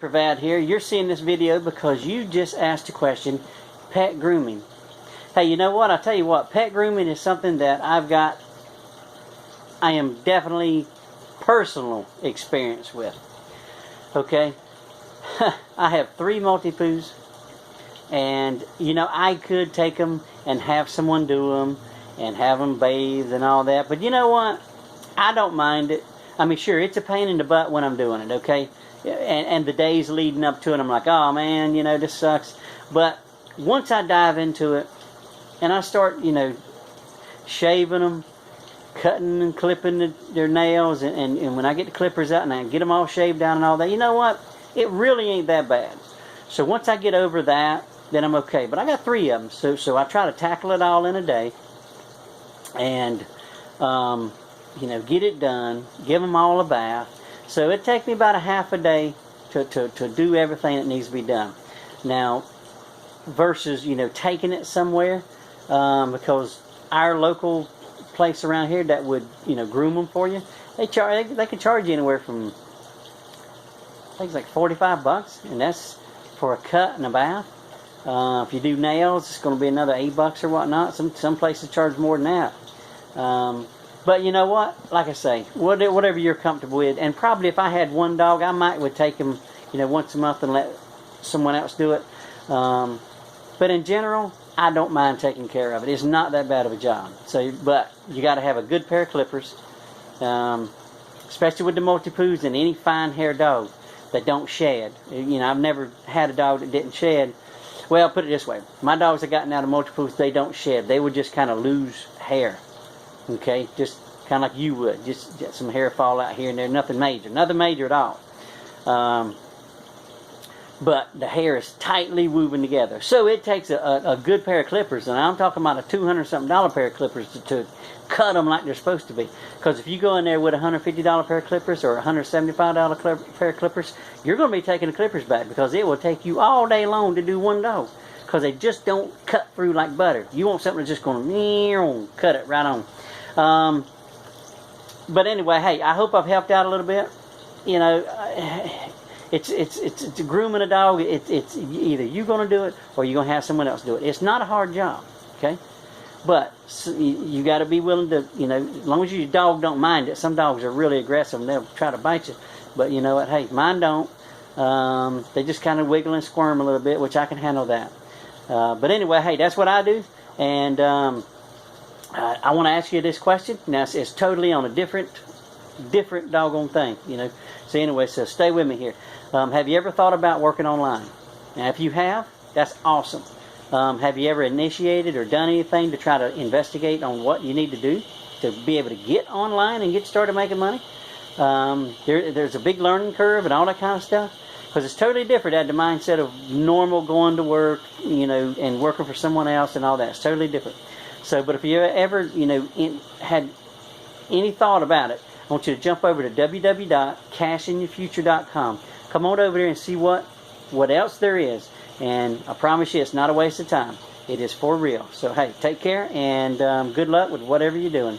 Pravad here. You're seeing this video because you just asked a question, pet grooming. Hey, you know what? I'll tell you what, pet grooming is something that I am definitely personal experience with. Okay? I have 3 Maitipoos, and you know, I could take them and have someone do them and have them bathed and all that, but you know what? I don't mind it. I mean, sure, it's a pain in the butt when I'm doing it, okay? And the days leading up to it, I'm like, oh man, you know, this sucks. But once I dive into it, and I start, you know, shaving them, cutting and clipping their nails, and when I get the clippers out and I get them all shaved down and all that, you know what? It really ain't that bad. So once I get over that, then I'm okay. But I got 3 of them, so I try to tackle it all in a day, and you know, get it done, give them all a bath. So it takes me about a half a day to do everything that needs to be done. Now, versus, you know, taking it somewhere, because our local place around here that would, you know, groom them for you, they can charge you anywhere from, I think it's like $45, and that's for a cut and a bath. If you do nails, it's going to be another $8 or whatnot. Some places charge more than that. But you know what? Like I say, whatever you're comfortable with. And probably if I had one dog, I would take him, you know, once a month and let someone else do it. But in general, I don't mind taking care of it. It's not that bad of a job. So, but you got to have a good pair of clippers, especially with the Maitipoos and any fine-haired dog that don't shed. You know, I've never had a dog that didn't shed. Well, put it this way: my dogs that gotten out of Maitipoos, they don't shed. They would just kind of lose hair. Okay, just kind of like you would. Just get some hair fall out here and there. Nothing major at all. But the hair is tightly woven together. So it takes a good pair of clippers, and I'm talking about a $200-something pair of clippers to cut them like they're supposed to be. Because if you go in there with a $150 pair of clippers or a $175 pair of clippers, you're going to be taking the clippers back, because it will take you all day long to do one dog. Because they just don't cut through like butter. You want something that's just going to cut it right on. But anyway, hey, I hope I've helped out a little bit. You know, it's grooming a dog. It's either you're going to do it or you're going to have someone else do it. It's not a hard job, okay? But you got to be willing to, you know, as long as your dog don't mind it. Some dogs are really aggressive and they'll try to bite you. But you know what? Hey, mine don't. They just kind of wiggle and squirm a little bit, which I can handle that. But anyway, hey, that's what I do. And I want to ask you this question. Now, it's totally on a different doggone thing, you know. So anyway, so stay with me here. Have you ever thought about working online? Now, if you have, that's awesome. Have you ever initiated or done anything to try to investigate on what you need to do to be able to get online and get started making money? There's a big learning curve and all that kind of stuff. Because it's totally different at the mindset of normal going to work, you know, and working for someone else and all that. It's totally different. So, but if you ever, you know, had any thought about it, I want you to jump over to www.cashinyourfuture.com. Come on over there and see what else there is. And I promise you, it's not a waste of time. It is for real. So, hey, take care and good luck with whatever you're doing.